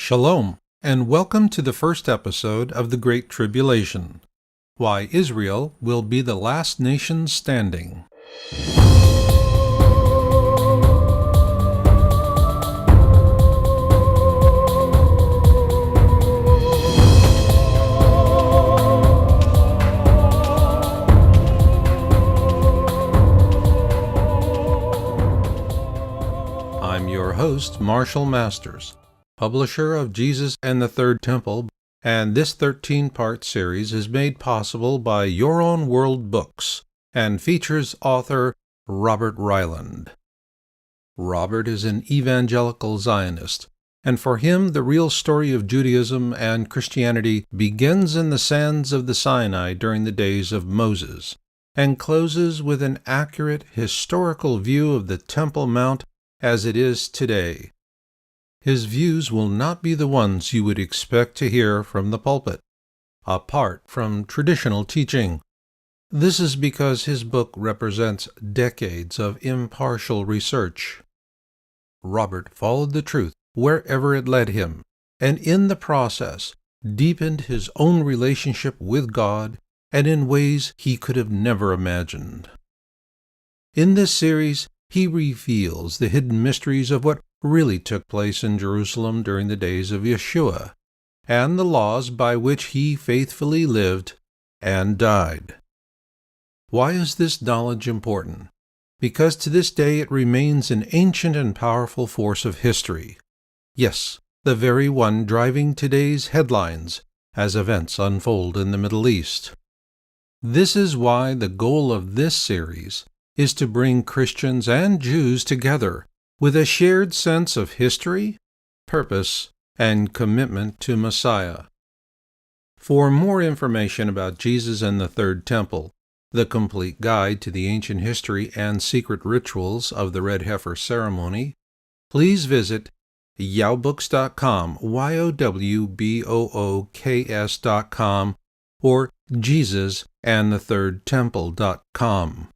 Shalom, and welcome to the first episode of the Great Tribulation, Why Israel Will Be the Last Nation Standing. I'm your host, Marshall Masters, publisher of Jesus and the Third Temple, and this 13-part series is made possible by Your Own World Books and features author Robert Reiland. Robert is an evangelical Zionist, and for him the real story of Judaism and Christianity begins in the sands of the Sinai during the days of Moses, and closes with an accurate historical view of the Temple Mount as it is today. His views will not be the ones you would expect to hear from the pulpit, apart from traditional teaching. This is because his book represents decades of impartial research. Robert followed the truth wherever it led him, and in the process deepened his own relationship with God and in ways he could have never imagined. In this series, he reveals the hidden mysteries of what really took place in Jerusalem during the days of Yeshua, and the laws by which he faithfully lived and died. Why is this knowledge important? Because to this day it remains an ancient and powerful force of history. Yes, the very one driving today's headlines as events unfold in the Middle East. This is why the goal of this series is to bring Christians and Jews together with a shared sense of history, purpose, and commitment to Messiah. For more information about Jesus and the Third Temple, the complete guide to the ancient history and secret rituals of the Red Heifer ceremony, please visit yowbooks.com, YOWBOOKS.com, or JesusandTheThirdTemple.com.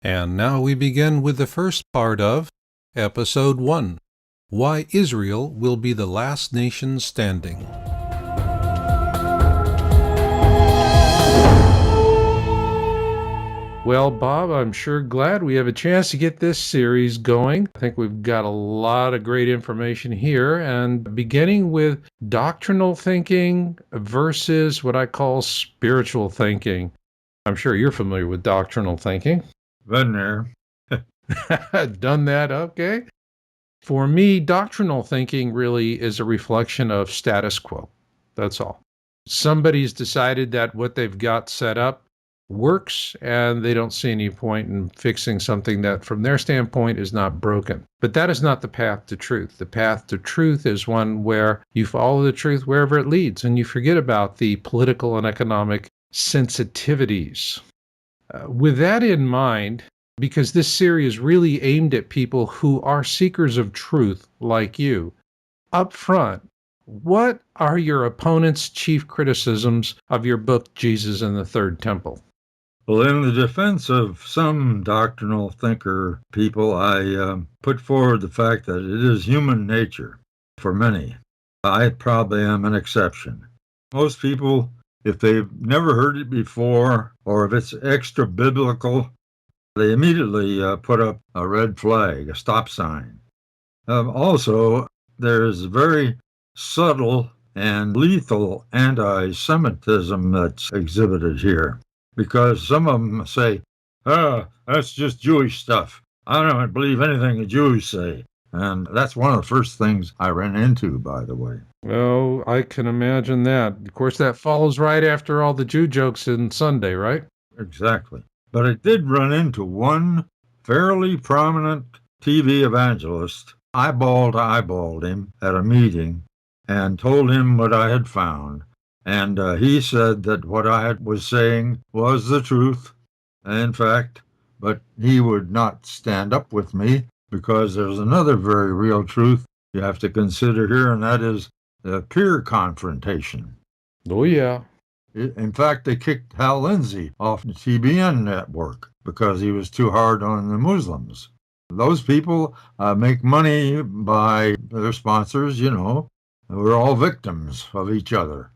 And now we begin with the first part of Episode 1, Why Israel Will Be the Last Nation Standing. Well, Bob, I'm sure glad we have a chance to get this series going. I think we've got a lot of great information here, and beginning with doctrinal thinking versus what I call spiritual thinking. I'm sure you're familiar with doctrinal thinking. Been there. Done that, okay. For me, doctrinal thinking really is a reflection of status quo. That's all. Somebody's decided that what they've got set up works, and they don't see any point in fixing something that, from their standpoint, is not broken. But that is not the path to truth. The path to truth is one where you follow the truth wherever it leads, and you forget about the political and economic sensitivities. With that in mind, because this series is really aimed at people who are seekers of truth like you. Up front, what are your opponent's chief criticisms of your book, Jesus and the Third Temple? Well, in the defense of some doctrinal thinker people, I put forward the fact that it is human nature for many. I probably am an exception. Most people, if they've never heard it before, or if it's extra biblical, they immediately put up a red flag, a stop sign. Also, there's very subtle and lethal anti-Semitism that's exhibited here, because some of them say, that's just Jewish stuff. I don't believe anything the Jews say. And that's one of the first things I ran into, by the way. Well, I can imagine that. Of course, that follows right after all the Jew jokes in Sunday, right? Exactly. But I did run into one fairly prominent TV evangelist. Eyeballed him at a meeting and told him what I had found. And he said that what I was saying was the truth, in fact, but he would not stand up with me because there's another very real truth you have to consider here, and that is the peer confrontation. Oh, yeah. In fact, they kicked Hal Lindsey off the TBN network because he was too hard on the Muslims. Those people make money by their sponsors, We're all victims of each other.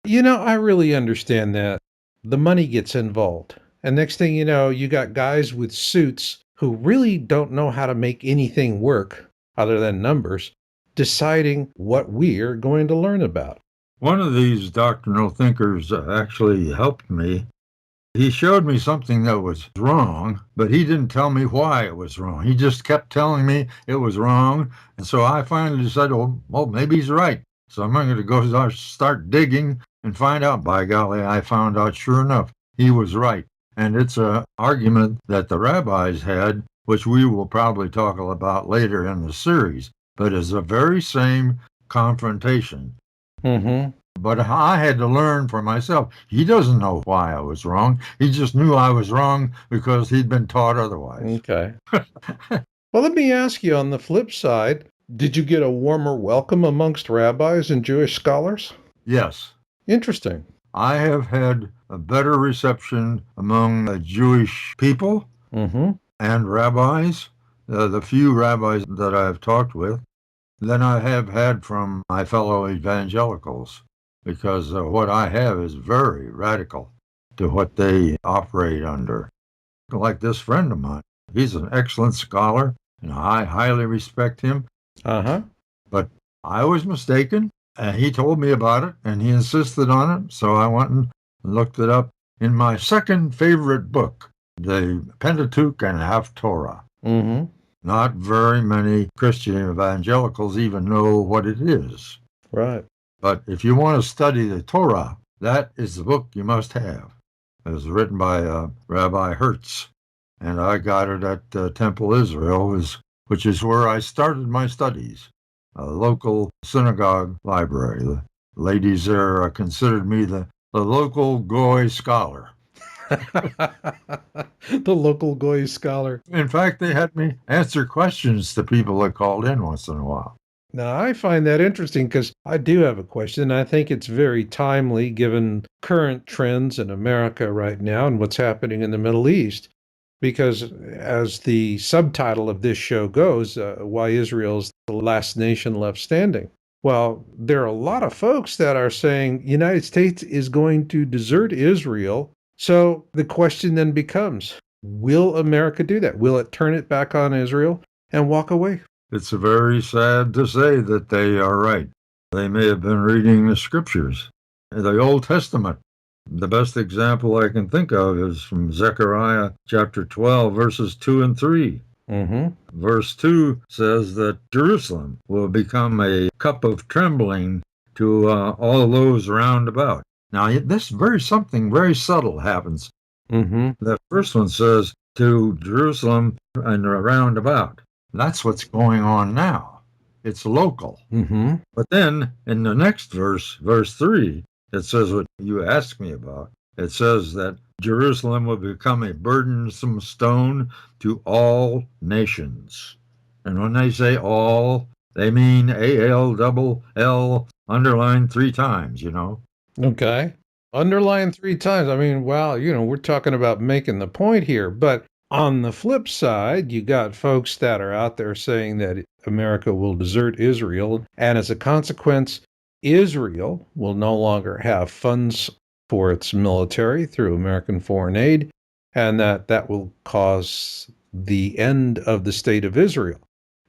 I really understand that. The money gets involved. And next thing you know, you got guys with suits who really don't know how to make anything work other than numbers, deciding what we're going to learn about. One of these doctrinal thinkers actually helped me. He showed me something that was wrong, but he didn't tell me why it was wrong. He just kept telling me it was wrong. And so I finally decided, well, maybe he's right. So I'm going to go start digging and find out. By golly, I found out sure enough, he was right. And it's an argument that the rabbis had, which we will probably talk about later in the series, but it's the very same confrontation. Mm-hmm. But I had to learn for myself. He doesn't know why I was wrong. He just knew I was wrong because he'd been taught otherwise. Okay. Well, let me ask you on the flip side, did you get a warmer welcome amongst rabbis and Jewish scholars? Yes. Interesting. I have had a better reception among the Jewish people Mm-hmm. and rabbis, the few rabbis that I've talked with, than I have had from my fellow evangelicals, because what I have is very radical to what they operate under. Like this friend of mine, he's an excellent scholar, and I highly respect him, Uh-huh. but I was mistaken, and he told me about it, and he insisted on it, so I went and looked it up in my second favorite book, the Pentateuch and Haftorah. Mm-hmm. Not very many Christian evangelicals even know what it is. Right. But if you want to study the Torah, that is the book you must have. It was written by Rabbi Hertz, and I got it at Temple Israel, which is where I started my studies, a local synagogue library. The ladies there considered me the local Goy scholar. The local Goy scholar. In fact, they had me answer questions to people that called in once in a while. Now, I find that interesting because I do have a question. I think it's very timely given current trends in America right now and what's happening in the Middle East. Because as the subtitle of this show goes, why Israel's the last nation left standing. Well, there are a lot of folks that are saying United States is going to desert Israel. So the question then becomes, will America do that? Will it turn it back on Israel and walk away? It's very sad to say that they are right. They may have been reading the scriptures, the Old Testament. The best example I can think of is from Zechariah chapter 12, verses 2 and 3. Mm-hmm. Verse 2 says that Jerusalem will become a cup of trembling to all those round about. Now, something very subtle happens. Mm-hmm. The first one says to Jerusalem and round about. That's what's going on now. It's local. Mm-hmm. But then in the next verse, verse 3, it says what you asked me about. It says that Jerusalem will become a burdensome stone to all nations. And when they say all, they mean ALLL underlined 3 times, Okay. Underline 3 times. I mean, wow, we're talking about making the point here. But on the flip side, you got folks that are out there saying that America will desert Israel. And as a consequence, Israel will no longer have funds for its military through American foreign aid, and that will cause the end of the state of Israel.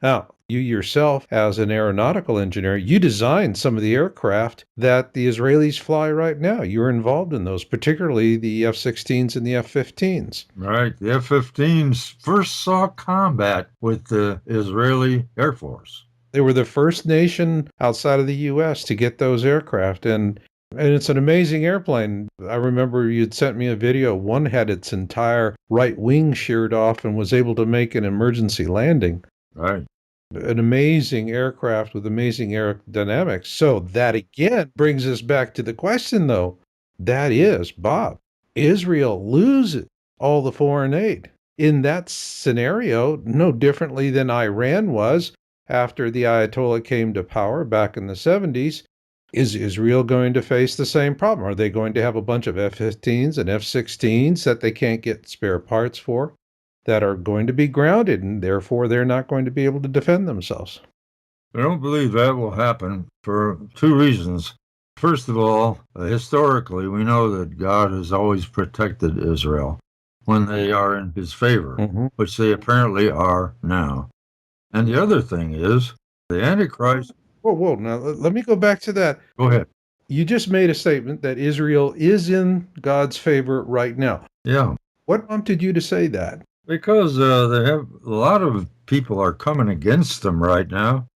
Now, you yourself, as an aeronautical engineer, you designed some of the aircraft that the Israelis fly right now. You're involved in those, particularly the F-16s and the F-15s. Right. The F-15s first saw combat with the Israeli Air Force. They were the first nation outside of the U.S. to get those aircraft, and it's an amazing airplane. I remember you'd sent me a video. One had its entire right wing sheared off and was able to make an emergency landing. Right. An amazing aircraft with amazing aerodynamics. So that again brings us back to the question, though. That is, Bob, Israel loses all the foreign aid. In that scenario, no differently than Iran was after the Ayatollah came to power back in the 70s, is Israel going to face the same problem? Are they going to have a bunch of F-15s and F-16s that they can't get spare parts for, that are going to be grounded, and therefore they're not going to be able to defend themselves? I don't believe that will happen for two reasons. First of all, historically, we know that God has always protected Israel when they are in his favor, which they apparently are now. And the other thing is, the Antichrist. Whoa, whoa. Now, let me go back to that. Go ahead. You just made a statement that Israel is in God's favor right now. Yeah. What prompted you to say that? Because they have a lot of people are coming against them right now.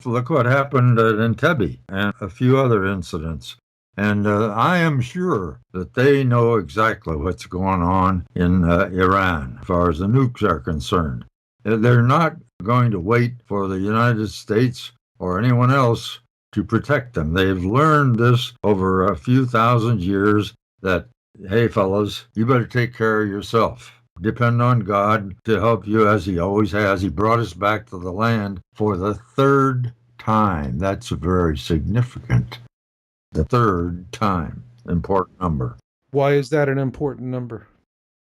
Look what happened at Entebbe and a few other incidents. And I am sure that they know exactly what's going on in Iran as far as the nukes are concerned. They're not going to wait for the United States or anyone else to protect them. They've learned this over a few thousand years that, hey, fellas, you better take care of yourself. Depend on God to help you as he always has. He brought us back to the land for the third time. That's very significant. The third time. Important number. Why is that an important number?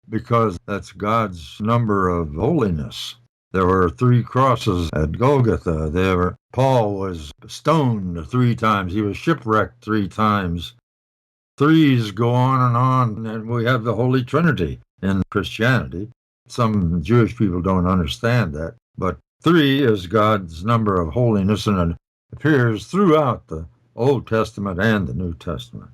Because that's God's number of holiness. There were 3 crosses at Golgotha. Paul was stoned 3 times. He was shipwrecked 3 times. Threes go on, and we have the Holy Trinity in Christianity. Some Jewish people don't understand that, but 3 is God's number of holiness, and it appears throughout the Old Testament and the New Testament.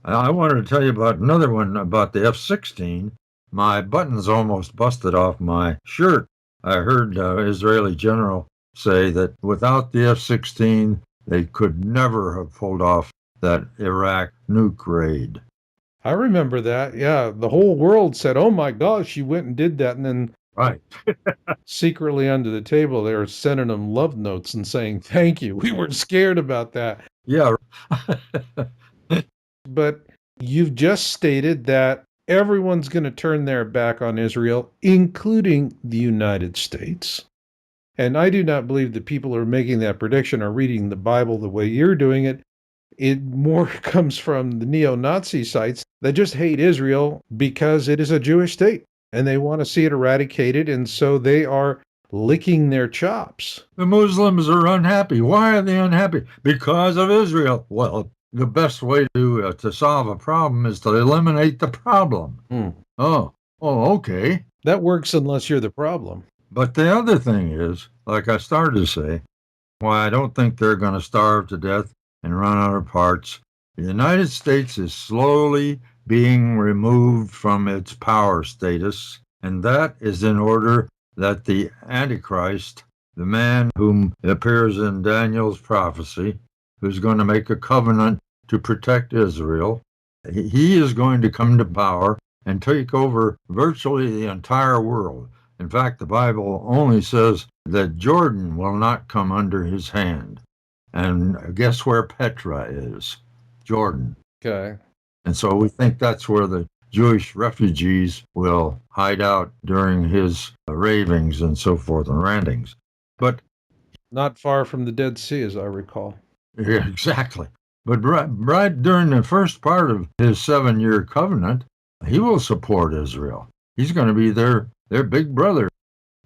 I wanted to tell you about another one about the F-16. My buttons almost busted off my shirt. I heard Israeli general say that without the F-16, they could never have pulled off that Iraq nuke raid. I remember that. Yeah, the whole world said, "Oh my gosh, she went and did that," and then Right. secretly under the table, they were sending them love notes and saying, "Thank you. We weren't scared about that." Yeah. But you've just stated that everyone's going to turn their back on Israel, including the United States. And I do not believe that people who are making that prediction are reading the Bible the way you're doing it. It more comes from the neo-Nazi sites that just hate Israel because it is a Jewish state and they want to see it eradicated, and so they are licking their chops. The Muslims are unhappy. Why are they unhappy? Because of Israel. Well, the best way to solve a problem is to eliminate the problem. Oh, okay. That works unless you're the problem. But the other thing is, like I started to say, why I don't think they're going to starve to death and run out of parts. The United States is slowly being removed from its power status, and that is in order that the Antichrist, the man whom appears in Daniel's prophecy, who's going to make a covenant to protect Israel, he is going to come to power and take over virtually the entire world. In fact, the Bible only says that Jordan will not come under his hand. And guess where Petra is? Jordan. Okay. And so we think that's where the Jewish refugees will hide out during his ravings and so forth and rantings. But not far from the Dead Sea, as I recall. Yeah, exactly. But right during the first part of his 7-year covenant, he will support Israel. He's going to be their big brother.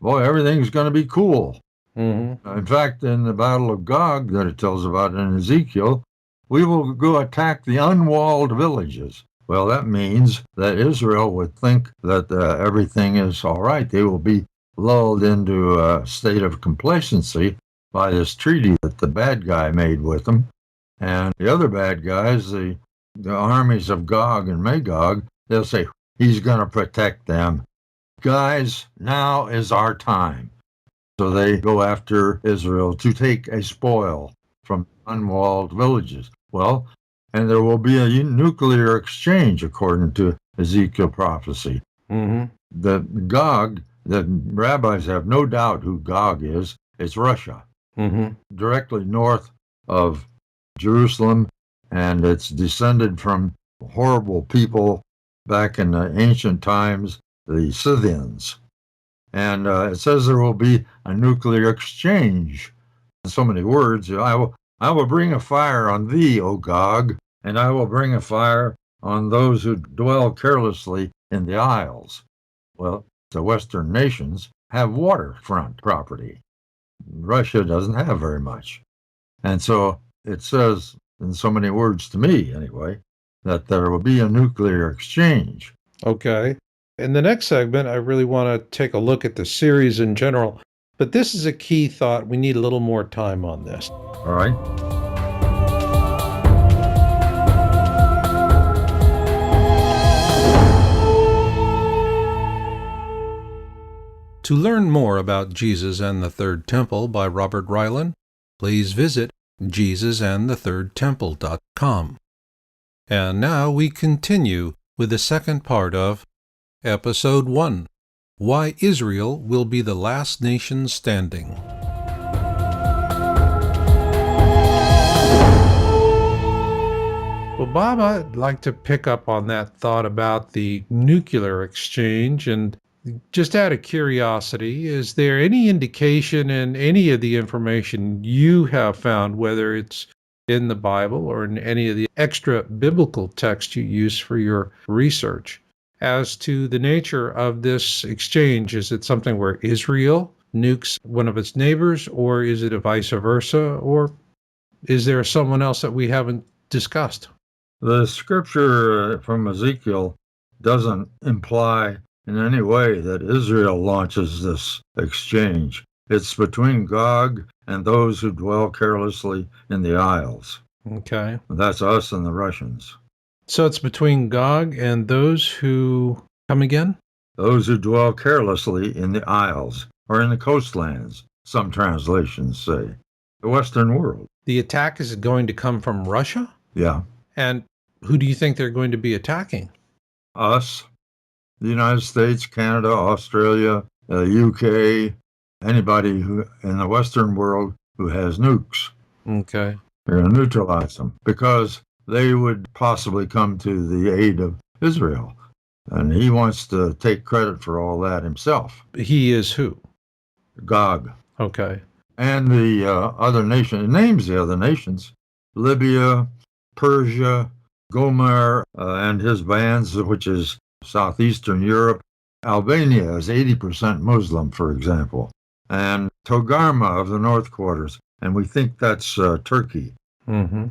Boy, everything's going to be cool. In fact, in the Battle of Gog that it tells about in Ezekiel, we will go attack the unwalled villages. Well, that means that Israel would think that everything is all right. They will be lulled into a state of complacency by this treaty that the bad guy made with them. And the other bad guys, the armies of Gog and Magog, they'll say, he's going to protect them. Guys, now is our time. So they go after Israel to take a spoil from unwalled villages. Well, and there will be a nuclear exchange, according to Ezekiel prophecy. The Gog, the rabbis have no doubt who Gog is. It's Russia, directly north of Jerusalem, and it's descended from horrible people back in the ancient times, the Scythians. And it says there will be a nuclear exchange. In so many words, I will bring a fire on thee, O Gog, and I will bring a fire on those who dwell carelessly in the isles. Well, the Western nations have waterfront property. Russia doesn't have very much. And so it says, in so many words to me anyway, that there will be a nuclear exchange. Okay. In the next segment, I really want to take a look at the series in general, but this is a key thought. We need a little more time on this. All right. To learn more about Jesus and the Third Temple by Robert Reiland, please visit JesusandTheThirdTemple.com. And now we continue with the second part of Episode 1, Why Israel Will Be the Last Nation Standing. Well, Bob, I'd like to pick up on that thought about the nuclear exchange, and just out of curiosity, is there any indication in any of the information you have found, whether it's in the Bible or in any of the extra biblical text you use for your research, as to the nature of this exchange? Is it something where Israel nukes one of its neighbors, or is it a vice versa, or is there someone else that we haven't discussed? The scripture from Ezekiel doesn't imply in any way that Israel launches this exchange. It's between Gog and those who dwell carelessly in the isles. Okay. That's us and the Russians. So it's between Gog and those who come again? Those who dwell carelessly in the isles, or in the coastlands, some translations say. The Western world. The attack is going to come from Russia? Yeah. And who do you think they're going to be attacking? Us, the United States, Canada, Australia, UK, anybody who in the Western world who has nukes. Okay. They're going to neutralize them because they would possibly come to the aid of Israel. And he wants to take credit for all that himself. He is who? Gog. Okay. And the other nation, it names the other nations, Libya, Persia, Gomer and his bands, which is southeastern Europe. Albania is 80% Muslim, for example, and Togarma of the North Quarters, and we think that's Turkey. Mm-hmm.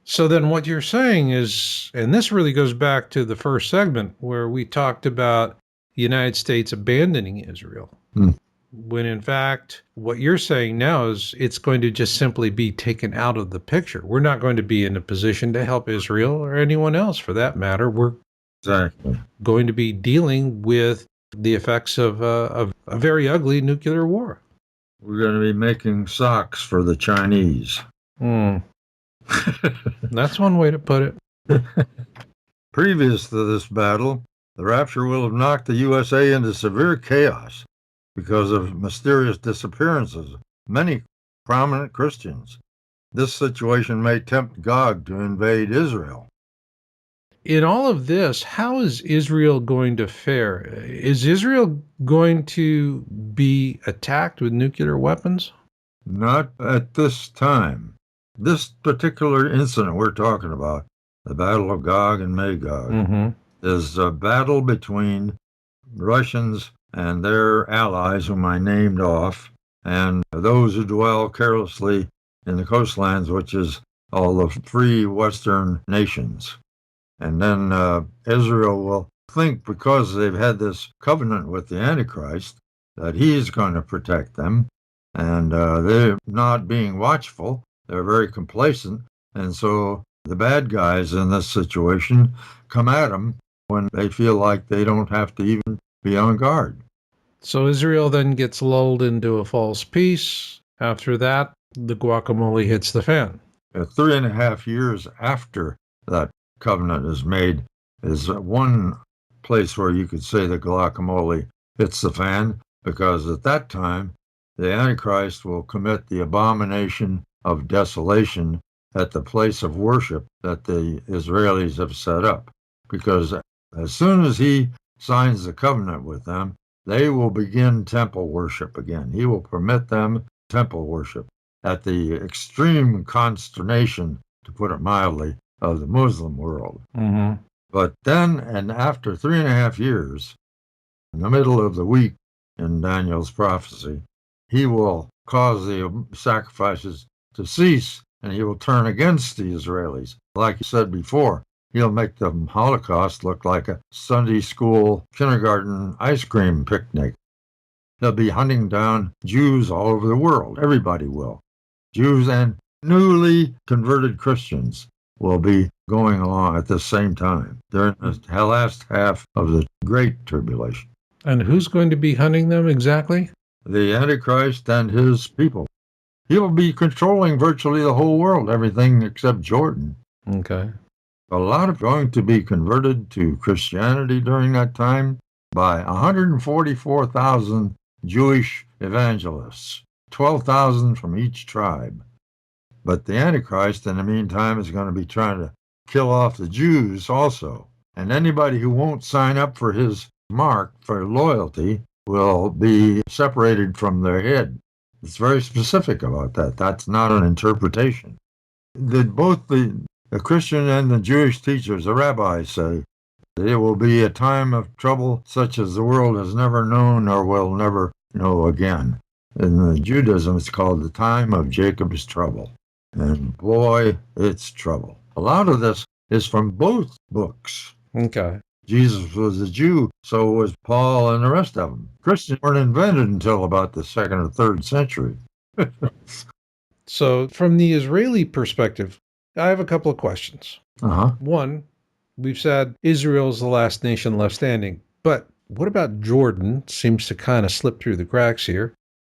So then what you're saying is, and this really goes back to the first segment where we talked about the United States abandoning Israel. When in fact, what you're saying now is it's going to just simply be taken out of the picture. We're not going to be in a position to help Israel or anyone else for that matter. We're Exactly. going to be dealing with the effects of a very ugly nuclear war. We're going to be making socks for the Chinese. That's one way to put it. Previous to this battle, the rapture will have knocked the USA into severe chaos because of mysterious disappearances of many prominent Christians. This situation may tempt Gog to invade Israel. In all of this, how is Israel going to fare? Is Israel going to be attacked with nuclear weapons? Not at this time. This particular incident we're talking about, the Battle of Gog and Magog, is a battle between Russians and their allies, whom I named off, and those who dwell carelessly in the coastlands, which is all the free Western nations. And then Israel will think, because they've had this covenant with the Antichrist, that he's going to protect them. And they're not being watchful. They're very complacent. And so the bad guys in this situation come at them when they feel like they don't have to even be on guard. So Israel then gets lulled into a false peace. After that, the guacamole hits the fan. 3.5 years after that covenant is made is one place where you could say the guacamole hits the fan, because at that time the Antichrist will commit the abomination of desolation at the place of worship that the Israelis have set up. Because as soon as he signs the covenant with them, they will begin temple worship again. He will permit them temple worship at the extreme consternation, to put it mildly, of the Muslim world. But then, and after 3.5 years, in the middle of the week in Daniel's prophecy, he will cause the sacrifices to cease, and he will turn against the Israelis. Like you said before, he'll make the Holocaust look like a Sunday school kindergarten ice cream picnic. They'll be hunting down Jews all over the world. Everybody will. Jews and newly converted Christians will be going along at the same time during the last half of the Great Tribulation. And who's going to be hunting them exactly? The Antichrist and his people. He will be controlling virtually the whole world, everything except Jordan. Okay. A lot of going to be converted to Christianity during that time by 144,000 Jewish evangelists, 12,000 from each tribe. But the Antichrist, in the meantime, is going to be trying to kill off the Jews also. And anybody who won't sign up for his mark for loyalty will be separated from their head. It's very specific about that. That's not an interpretation. Both the Christian and the Jewish teachers, the rabbis, say it will be a time of trouble such as the world has never known or will never know again. In Judaism, it's called the time of Jacob's trouble. And boy, it's trouble. A lot of this is from both books. Okay. Jesus was a Jew, so was Paul and the rest of them. Christians weren't invented until about the 2nd or 3rd century. So, from the Israeli perspective, I have a couple of questions. Uh-huh. One, we've said Israel's the last nation left standing, but what about Jordan? Seems to kind of slip through the cracks here.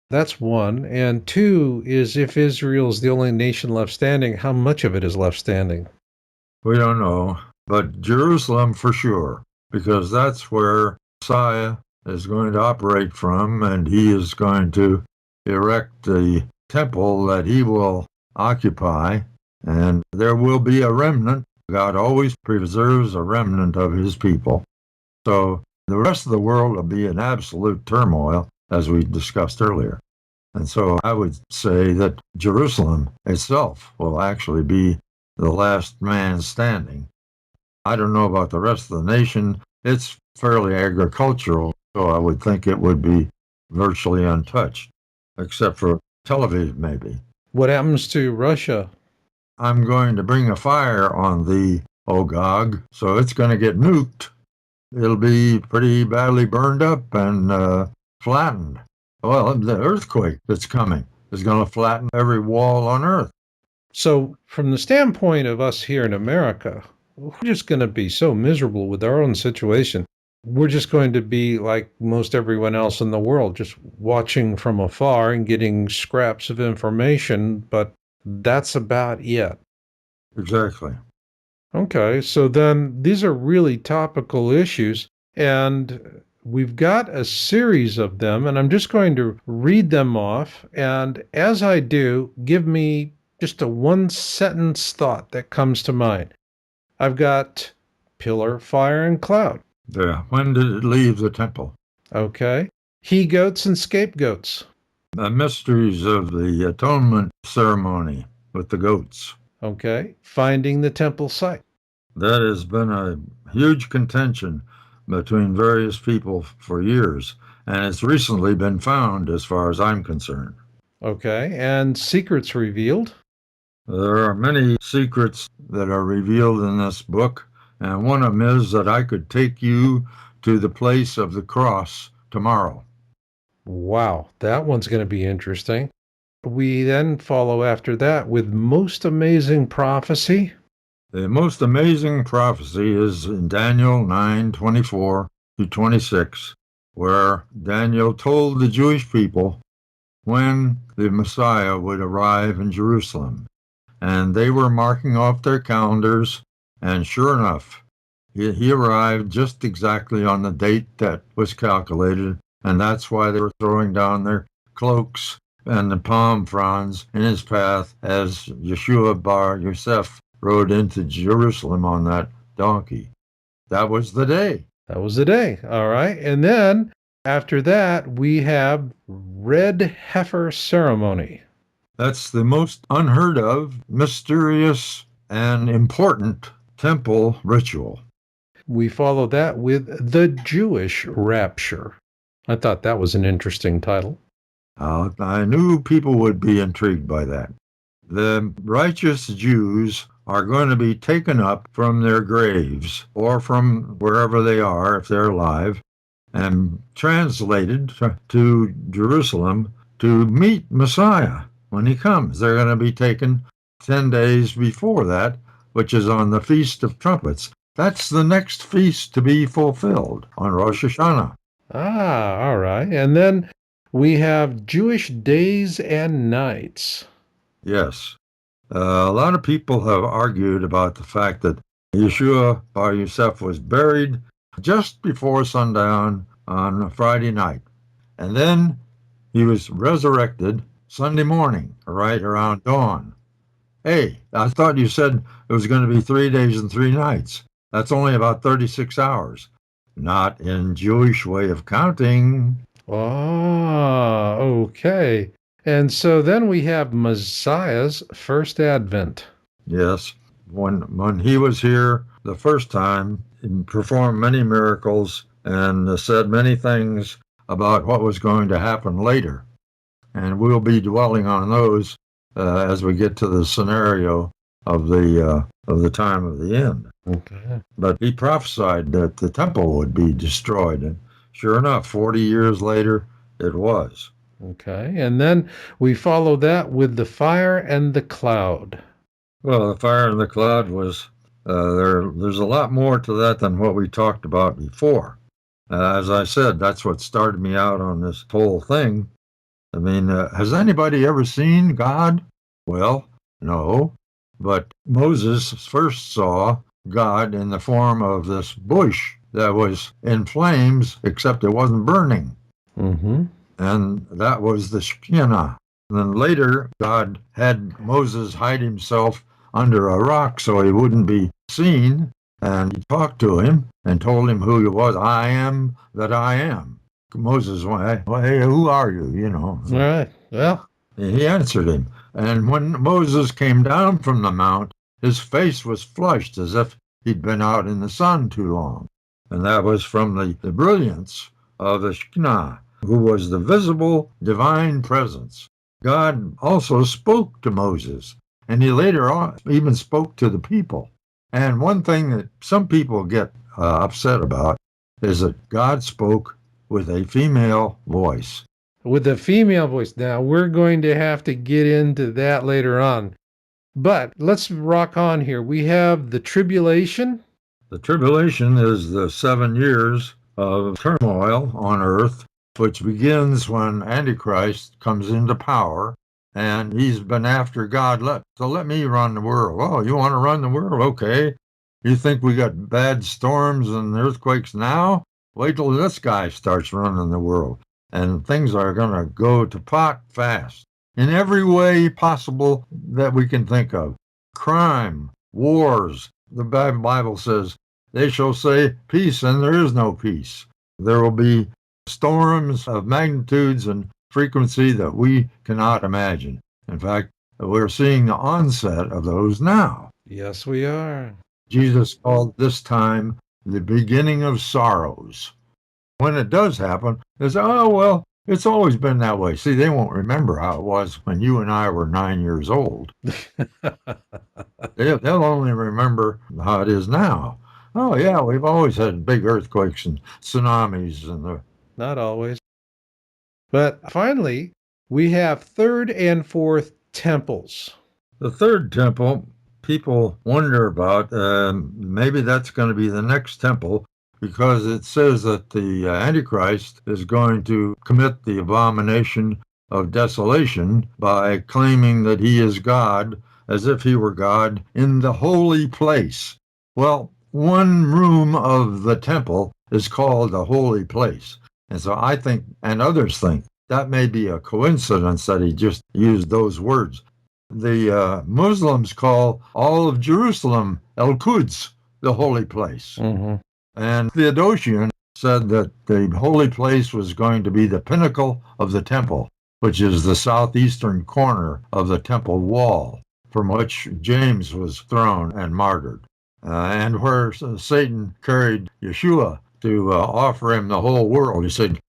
That's one. And two is, if Israel's the only nation left standing, how much of it is left standing? We don't know, but Jerusalem for sure, because that's where Messiah is going to operate from, and he is going to erect the temple that he will occupy, and there will be a remnant. God always preserves a remnant of his people. So the rest of the world will be in absolute turmoil, as we discussed earlier. And so I would say that Jerusalem itself will actually be the last man standing. I don't know about the rest of the nation. It's fairly agricultural, so I would think it would be virtually untouched, except for Tel Aviv, maybe. What happens to Russia? I'm going to bring a fire on the Ogog, so it's going to get nuked. It'll be pretty badly burned up and flattened. Well, the earthquake that's coming is going to flatten every wall on Earth. So, from the standpoint of us here in America, we're just going to be so miserable with our own situation. We're just going to be like most everyone else in the world, just watching from afar and getting scraps of information, but that's about it. Exactly. Okay, so then these are really topical issues, and we've got a series of them, and I'm just going to read them off, and as I do, give me just a one-sentence thought that comes to mind. I've got pillar, fire, and cloud. Yeah. When did it leave the temple? Okay. He-goats and scapegoats. The mysteries of the atonement ceremony with the goats. Okay. Finding the temple site. That has been a huge contention between various people for years, and it's recently been found as far as I'm concerned. Okay. And secrets revealed. There are many secrets that are revealed in this book, and one of them is that I could take you to the place of the cross tomorrow. Wow, that one's going to be interesting. We then follow after that with most amazing prophecy. The most amazing prophecy is in Daniel 9:24 to 26, where Daniel told the Jewish people when the Messiah would arrive in Jerusalem. And they were marking off their calendars, and sure enough, he arrived just exactly on the date that was calculated, and that's why they were throwing down their cloaks and the palm fronds in his path as Yeshua bar Yosef rode into Jerusalem on that donkey. That was the day. That was the day. All right. And then after that, we have red heifer ceremony. That's the most unheard of, mysterious, and important temple ritual. We follow that with the Jewish rapture. I thought that was an interesting title. I knew people would be intrigued by that. The righteous Jews are going to be taken up from their graves or from wherever they are, if they're alive, and translated to Jerusalem to meet Messiah when he comes. They're going to be taken 10 days before that, which is on the Feast of Trumpets. That's the next feast to be fulfilled on Rosh Hashanah. Ah, all right. And then we have Jewish days and nights. Yes. A lot of people have argued about the fact that Yeshua Bar Yosef was buried just before sundown on Friday night. And then he was resurrected Sunday morning, right around dawn. Hey, I thought you said it was going to be 3 days and 3 nights. That's only about 36 hours. Not in Jewish way of counting. Ah, okay. And so then we have Messiah's first advent. Yes, when he was here the first time, he performed many miracles and said many things about what was going to happen later. And we'll be dwelling on those as we get to the scenario of the time of the end. Okay. But he prophesied that the temple would be destroyed, and sure enough, 40 years later, it was. Okay. And then we follow that with the fire and the cloud. Well, the fire and the cloud was there's a lot more to that than what we talked about before. As I said, that's what started me out on this whole thing. I mean, has anybody ever seen God? Well, no. But Moses first saw God in the form of this bush that was in flames, except it wasn't burning. Mm-hmm. And that was the Shekinah. And then later, God had Moses hide himself under a rock so he wouldn't be seen. And he talked to him and told him who he was. I am that I am. Moses went, hey, who are you? You know. All right. Well, He answered him. And when Moses came down from the mount, his face was flushed as if he'd been out in the sun too long. And that was from the brilliance of the Shekinah, who was the visible divine presence. God also spoke to Moses, and he later on even spoke to the people. And one thing that some people get upset about is that God spoke with a female voice. with the female voice. Now, we're going to have to get into that later on. But let's rock on here. We have the tribulation. The tribulation is the 7 years of turmoil on earth, which begins when Antichrist comes into power, and he's been after God. Let me run the world. Oh, you want to run the world? Okay. You think we got bad storms and earthquakes now? Wait till this guy starts running the world, and things are going to go to pot fast in every way possible that we can think of. Crime, wars. The Bible says, they shall say peace, and there is no peace. There will be storms of magnitudes and frequency that we cannot imagine. In fact, we're seeing the onset of those now. Yes, we are. Jesus called this time the beginning of sorrows. When it does happen, they say, oh, well, it's always been that way. See, they won't remember how it was when you and I were 9 years old. They'll only remember how it is now. Oh, yeah, we've always had big earthquakes and tsunamis. Not always. But finally, we have third and fourth temples. The third temple, people wonder about. Maybe that's going to be the next temple, because it says that the Antichrist is going to commit the abomination of desolation by claiming that he is God, as if he were God, in the holy place. Well, one room of the temple is called the holy place. And so I think, and others think, that may be a coincidence that he just used those words. The Muslims call all of Jerusalem El Quds, the holy place. Mm-hmm. And Theodotion said that the holy place was going to be the pinnacle of the temple, which is the southeastern corner of the temple wall, from which James was thrown and martyred, and where Satan carried Yeshua to offer him the whole world. He said,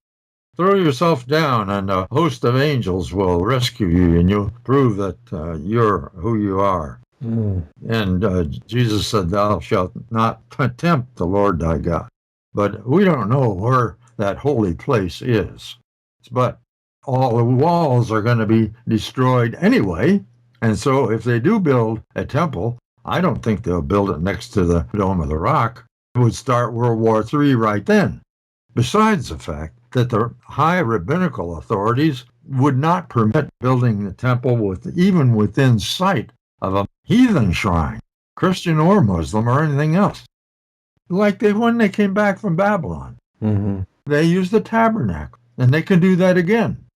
Throw yourself down, and a host of angels will rescue you, and you'll prove that you're who you are. Mm. And Jesus said, Thou shalt not tempt the Lord thy God. But we don't know where that holy place is. But all the walls are going to be destroyed anyway. And so if they do build a temple, I don't think they'll build it next to the Dome of the Rock. It would start World War III right then. Besides the fact that the high rabbinical authorities would not permit building the temple even within sight of a heathen shrine, Christian or Muslim or anything else. Like when they came back from Babylon, they used the tabernacle, and they can do that again.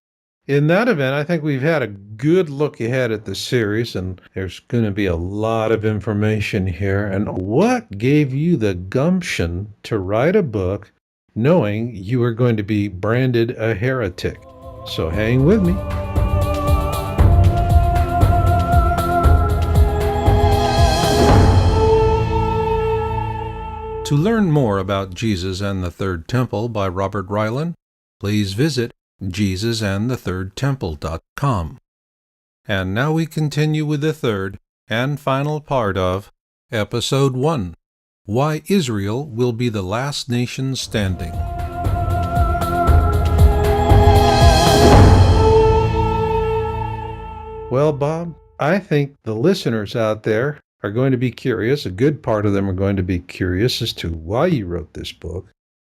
In that event, I think we've had a good look ahead at the series, and there's going to be a lot of information here. And what gave you the gumption to write a book knowing you were going to be branded a heretic? So hang with me. To learn more about Jesus and the Third Temple by Robert Reiland, please visit JesusandTheThirdTemple.com. And now we continue with the third and final part of Episode 1, Why Israel Will Be the Last Nation Standing. Well, Bob, I think the listeners out there are going to be curious. A good part of them are going to be curious as to why you wrote this book,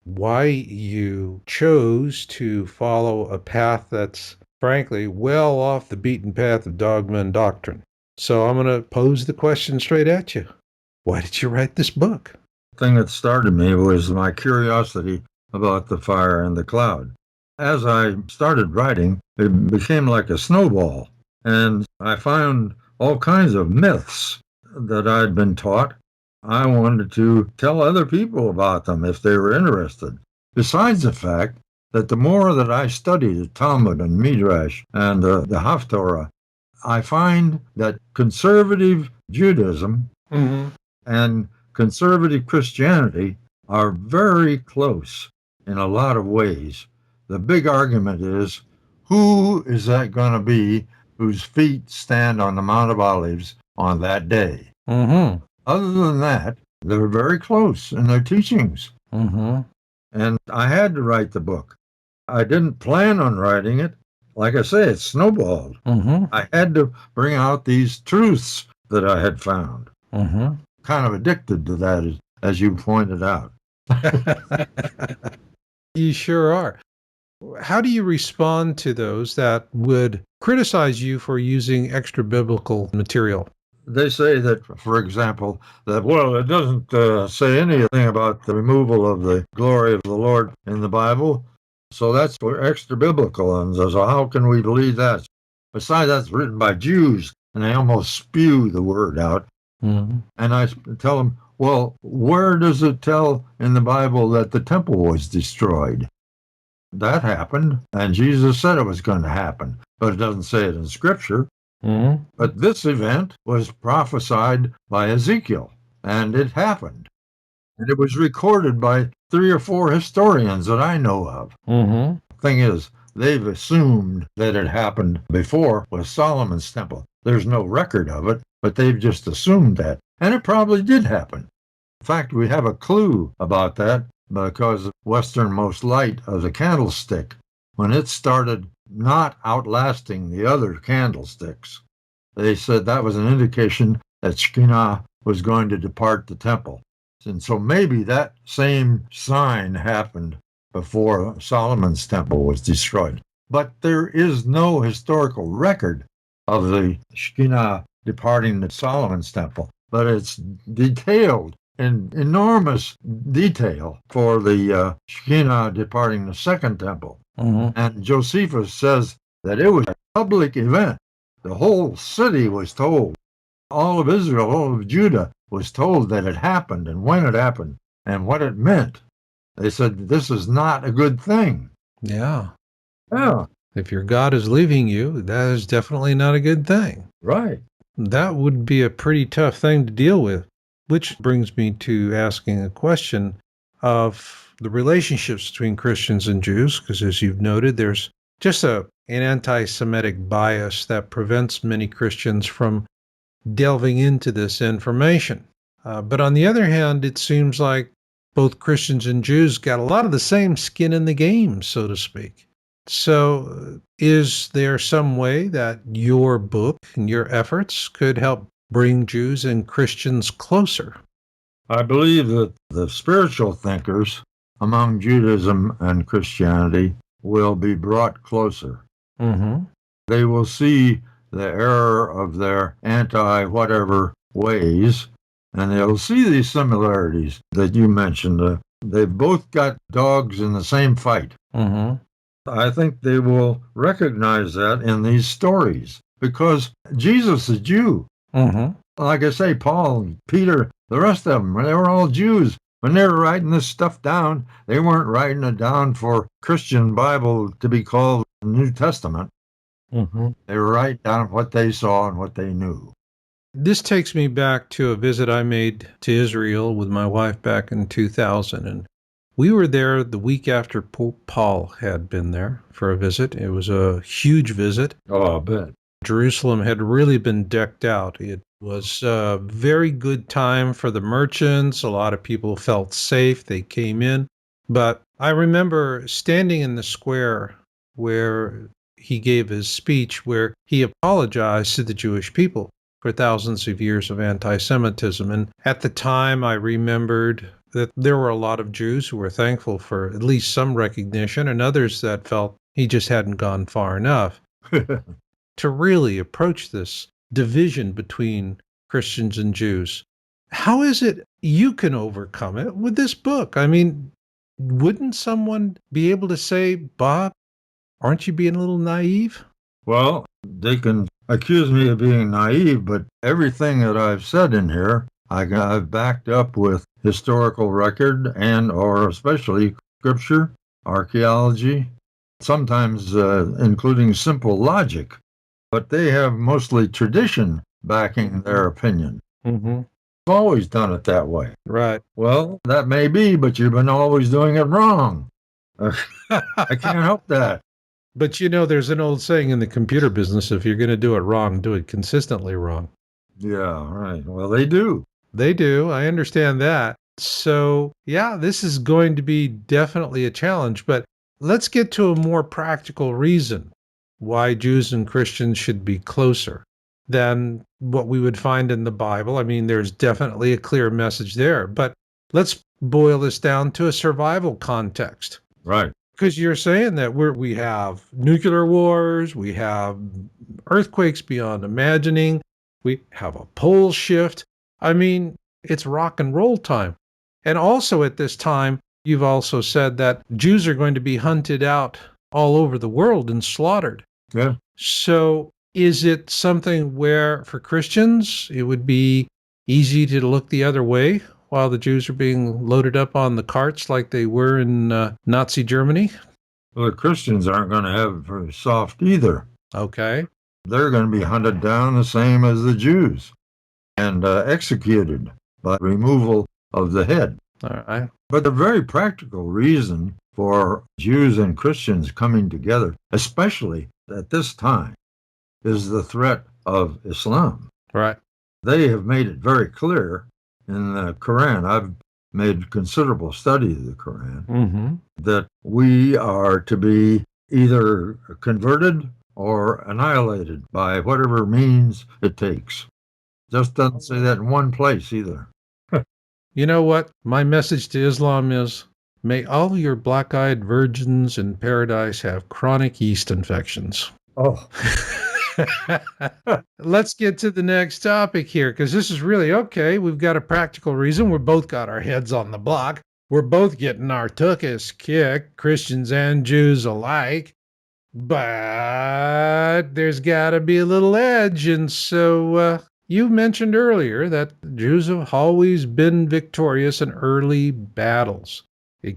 why you chose to follow a path that's, frankly, well off the beaten path of dogma and doctrine. So I'm going to pose the question straight at you. Why did you write this book? The thing that started me was my curiosity about the fire and the cloud. As I started writing, it became like a snowball, and I found all kinds of myths that I'd been taught. I wanted to tell other people about them if they were interested. Besides the fact that the more that I study the Talmud and Midrash and the Haftorah, I find that conservative Judaism and conservative Christianity are very close in a lot of ways. The big argument is, who is that going to be whose feet stand on the Mount of Olives on that day? Other than that, they're very close in their teachings. And I had to write the book. I didn't plan on writing it. Like I say, it snowballed. I had to bring out these truths that I had found. Kind of addicted to that, as you pointed out. You sure are. How do you respond to those that would criticize you for using extra biblical material? They say that, for example, that, well, it doesn't say anything about the removal of the glory of the Lord in the Bible, so that's for extra biblical. And so how can we believe that? Besides, that's written by Jews, and they almost spew the word out. And I tell them, well, where does it tell in the Bible that the temple was destroyed? That happened, and Jesus said it was going to happen, but it doesn't say it in Scripture. But this event was prophesied by Ezekiel, and it happened. And it was recorded by 3 or 4 historians that I know of. Thing is, they've assumed that it happened before with Solomon's temple. There's no record of it, but they've just assumed that. And it probably did happen. In fact, we have a clue about that because the westernmost light of the candlestick, when it started not outlasting the other candlesticks, they said that was an indication that Shekinah was going to depart the temple. And so maybe that same sign happened before Solomon's temple was destroyed. But there is no historical record of the Shekinah departing the Solomon's temple, but it's detailed in enormous detail for the Shekinah departing the second temple. And Josephus says that it was a public event. The whole city was told. All of Israel, all of Judah was told that it happened and when it happened and what it meant. They said, this is not a good thing. Yeah. Yeah. If your God is leaving you, that is definitely not a good thing. Right. That would be a pretty tough thing to deal with, which brings me to asking a question. of the relationships between Christians and Jews, because as you've noted, there's just an anti-Semitic bias that prevents many Christians from delving into this information. But on the other hand, it seems like both Christians and Jews got a lot of the same skin in the game, so to speak. So, is there some way that your book and your efforts could help bring Jews and Christians closer? I believe that the spiritual thinkers among Judaism and Christianity will be brought closer. Mm-hmm. They will see the error of their anti-whatever ways, and they'll see these similarities that you mentioned. They've both got dogs in the same fight. Mm-hmm. I think they will recognize that in these stories because Jesus is Jew. Mm-hmm. Like I say, Paul, Peter, the rest of them, they were all Jews. When they were writing this stuff down, they weren't writing it down for Christian Bible to be called the New Testament. Mm-hmm. They were writing down what they saw and what they knew. This takes me back to a visit I made to Israel with my wife back in 2000. And we were there the week after Pope Paul had been there for a visit. It was a huge visit. Oh, I bet. Jerusalem had really been decked out. It was a very good time for the merchants. A lot of people felt safe. They came in. But I remember standing in the square where he gave his speech, where he apologized to the Jewish people for thousands of years of anti-Semitism. And at the time, I remembered that there were a lot of Jews who were thankful for at least some recognition, and others that felt he just hadn't gone far enough to really approach this division between Christians and Jews. How is it you can overcome it with this book? I mean, wouldn't someone be able to say, Bob, aren't you being a little naive? Well, they can accuse me of being naive, but everything that I've said in here, I've backed up with historical record and or especially scripture, archaeology, sometimes including simple logic. But they have mostly tradition backing their opinion. Mm-hmm. I've always done it that way. Right. Well, that may be, but you've been always doing it wrong. I can't help that. But there's an old saying in the computer business, if you're going to do it wrong, do it consistently wrong. Yeah, right. Well, they do. They do. I understand that. So, yeah, this is going to be definitely a challenge. But let's get to a more practical reason why Jews and Christians should be closer than what we would find in the Bible. I mean, there's definitely a clear message there. But let's boil this down to a survival context. Right. Because you're saying that we have nuclear wars, we have earthquakes beyond imagining, we have a pole shift. I mean, it's rock and roll time. And also at this time, you've also said that Jews are going to be hunted out all over the world and slaughtered. Yeah. So is it something where for Christians, it would be easy to look the other way while the Jews are being loaded up on the carts like they were in Nazi Germany? Well, the Christians aren't going to have it very soft either. Okay. They're going to be hunted down the same as the Jews and executed by removal of the head. All right. But the very practical reason for Jews and Christians coming together, especially at this time, is the threat of Islam. Right. They have made it very clear in the Quran. I've made considerable study of the Quran, Mm-hmm. that we are to be either converted or annihilated by whatever means it takes. Just doesn't say that in one place either. You know what? My message to Islam is, may all your black-eyed virgins in paradise have chronic yeast infections. Oh. Let's get to the next topic here, because this is really okay. We've got a practical reason. We're both got our heads on the block. We're both getting our tuchus kicked, Christians and Jews alike. But there's got to be a little edge. And so you mentioned earlier that Jews have always been victorious in early battles.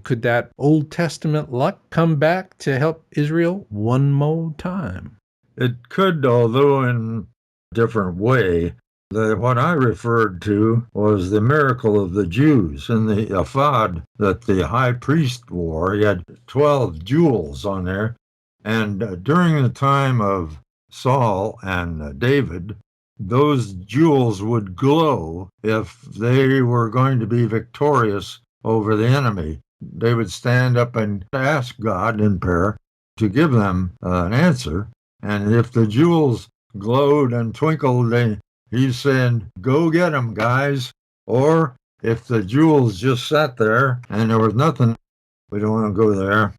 Could that Old Testament luck come back to help Israel one more time? It could, although in a different way. What I referred to was the miracle of the Jews in the ephod that the high priest wore. He had 12 jewels on there. And during the time of Saul and David, those jewels would glow if they were going to be victorious over the enemy. They would stand up and ask God in prayer to give them an answer. And if the jewels glowed and twinkled, he's saying, go get them, guys. Or if the jewels just sat there and there was nothing, we don't want to go there.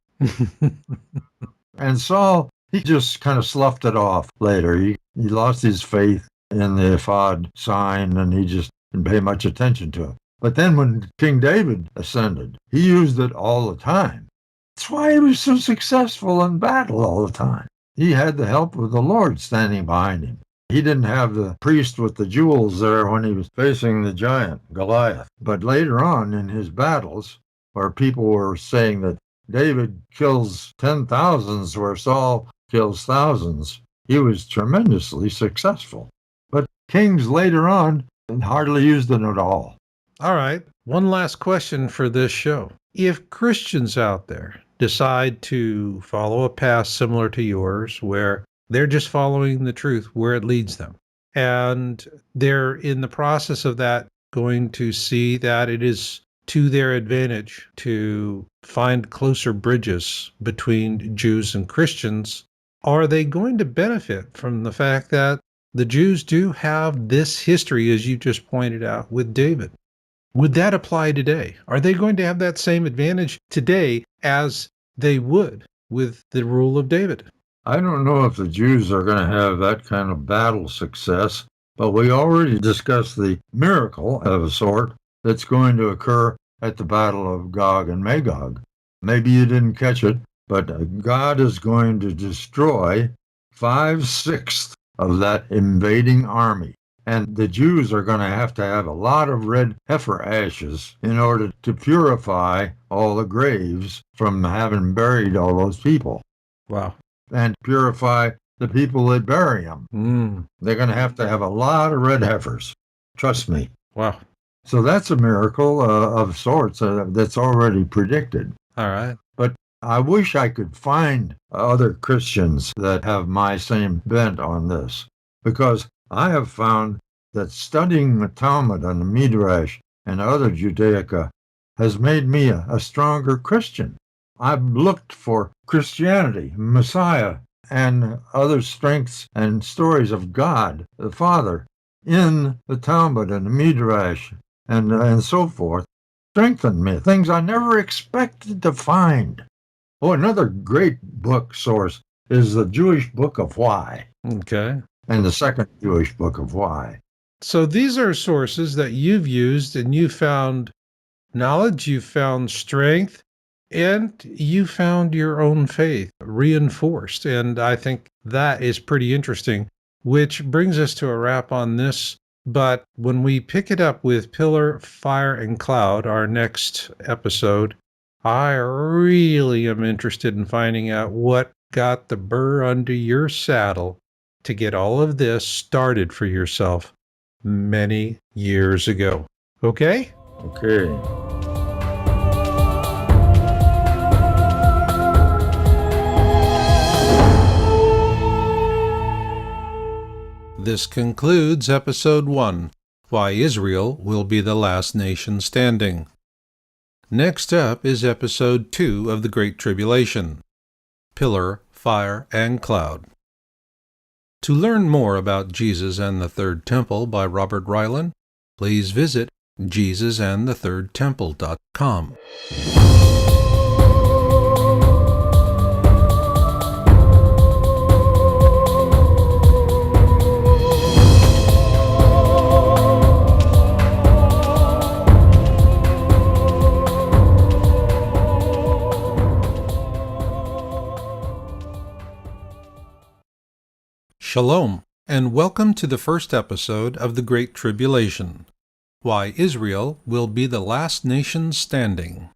And Saul, he just kind of sloughed it off later. He lost his faith in the ephod sign, and he just didn't pay much attention to it. But then when King David ascended, he used it all the time. That's why he was so successful in battle all the time. He had the help of the Lord standing behind him. He didn't have the priest with the jewels there when he was facing the giant, Goliath. But later on in his battles, where people were saying that David kills 10,000s where Saul kills thousands, he was tremendously successful. But kings later on hardly used it at all. All right. One last question for this show. If Christians out there decide to follow a path similar to yours, where they're just following the truth where it leads them, and they're in the process of that going to see that it is to their advantage to find closer bridges between Jews and Christians, are they going to benefit from the fact that the Jews do have this history, as you just pointed out, with David? Would that apply today? Are they going to have that same advantage today as they would with the rule of David? I don't know if the Jews are going to have that kind of battle success, but we already discussed the miracle of a sort that's going to occur at the Battle of Gog and Magog. Maybe you didn't catch it, but God is going to destroy 5/6 of that invading army. And the Jews are going to have a lot of red heifer ashes in order to purify all the graves from having buried all those people. Wow. And purify the people that bury them. They're going to have a lot of red heifers. Trust me. Wow. So that's a miracle of sorts that's already predicted. All right. But I wish I could find other Christians that have my same bent on this, because I have found that studying the Talmud and the Midrash and other Judaica has made me a stronger Christian. I've looked for Christianity, Messiah, and other strengths and stories of God, the Father, in the Talmud and the Midrash and so forth. Strengthened me, things I never expected to find. Oh, another great book source is the Jewish Book of Why. Okay. And the second Jewish Book of Why. So these are sources that you've used, and you found knowledge, you found strength, and you found your own faith reinforced. And I think that is pretty interesting, which brings us to a wrap on this. But when we pick it up with Pillar, Fire, and Cloud, our next episode, I really am interested in finding out what got the burr under your saddle to get all of this started for yourself many years ago. Okay? Okay. This concludes Episode 1, Why Israel Will Be the Last Nation Standing. Next up is Episode 2 of the Great Tribulation, Pillar, Fire, and Cloud. To learn more about Jesus and the Third Temple by Robert Reiland, please visit JesusandTheThirdTemple.com. Shalom, and welcome to the first episode of the Great Tribulation, Why Israel Will Be the Last Nation Standing.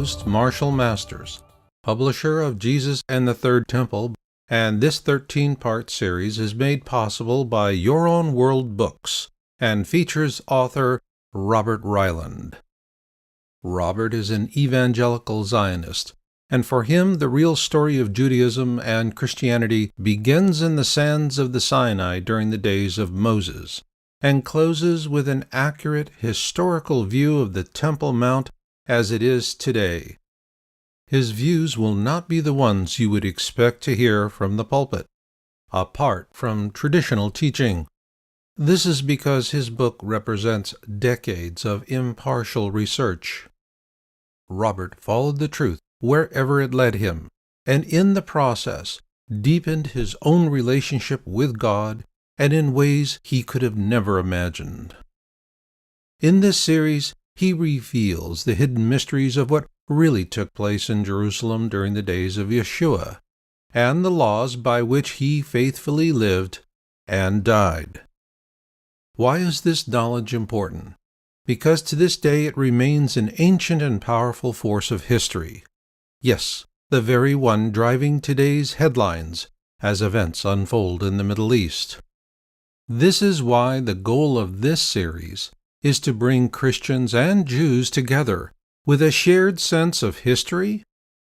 host, Marshall Masters, publisher of Jesus and the Third Temple, and this 13-part series is made possible by Your Own World Books and features author Robert Reiland. Robert is an evangelical Zionist, and for him the real story of Judaism and Christianity begins in the sands of the Sinai during the days of Moses, and closes with an accurate historical view of the Temple Mount as it is today. His views will not be the ones you would expect to hear from the pulpit, apart from traditional teaching. This is because his book represents decades of impartial research. Robert followed the truth wherever it led him, and in the process deepened his own relationship with God and in ways he could have never imagined. In this series, he reveals the hidden mysteries of what really took place in Jerusalem during the days of Yeshua, and the laws by which he faithfully lived and died. Why is this knowledge important? Because to this day it remains an ancient and powerful force of history. Yes, the very one driving today's headlines as events unfold in the Middle East. This is why the goal of this series is to bring Christians and Jews together with a shared sense of history,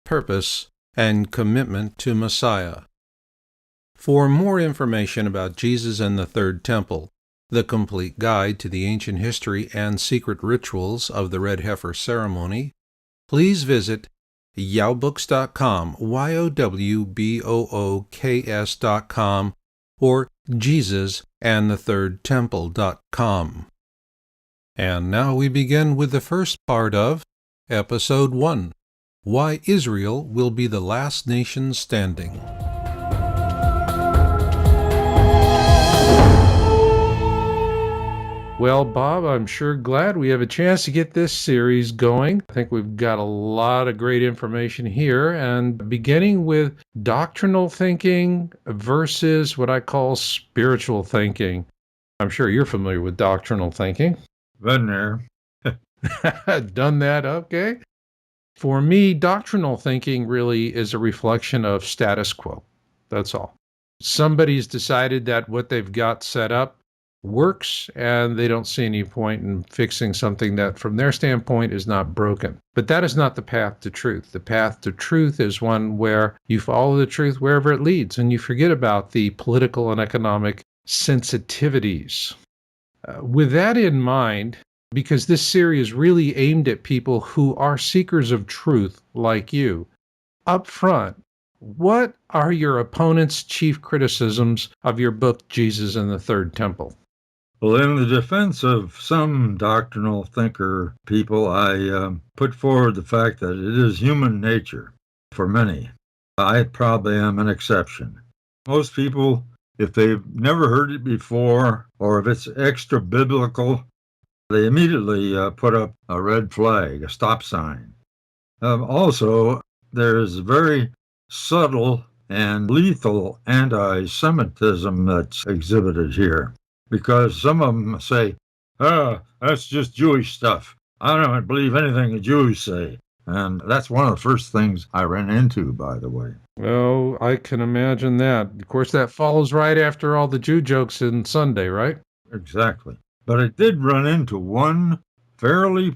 purpose, and commitment to Messiah. For more information about Jesus and the Third Temple, the complete guide to the ancient history and secret rituals of the Red Heifer ceremony, please visit yowbooks.com, YOWBOOKS.com, or JesusandTheThirdTemple.com. And now we begin with the first part of Episode 1, Why Israel Will Be the Last Nation Standing. Well, Bob, I'm sure glad we have a chance to get this series going. I think we've got a lot of great information here, and beginning with doctrinal thinking versus what I call spiritual thinking. I'm sure you're familiar with doctrinal thinking. Been there. Done that, okay. For me, doctrinal thinking really is a reflection of status quo. That's all. Somebody's decided that what they've got set up works, and they don't see any point in fixing something that, from their standpoint, is not broken. But that is not the path to truth. The path to truth is one where you follow the truth wherever it leads, and you forget about the political and economic sensitivities. With that in mind, because this series is really aimed at people who are seekers of truth like you, up front, what are your opponent's chief criticisms of your book, Jesus and the Third Temple? Well, in the defense of some doctrinal thinker people, I put forward the fact that it is human nature for many. I probably am an exception. Most people, if they've never heard it before, or if it's extra biblical, they immediately put up a red flag, a stop sign. Also, there's very subtle and lethal anti-Semitism that's exhibited here, because some of them say, that's just Jewish stuff. I don't believe anything the Jews say. And that's one of the first things I ran into, by the way. Well, I can imagine that. Of course, that follows right after all the Jew jokes in Sunday, right? Exactly. But I did run into one fairly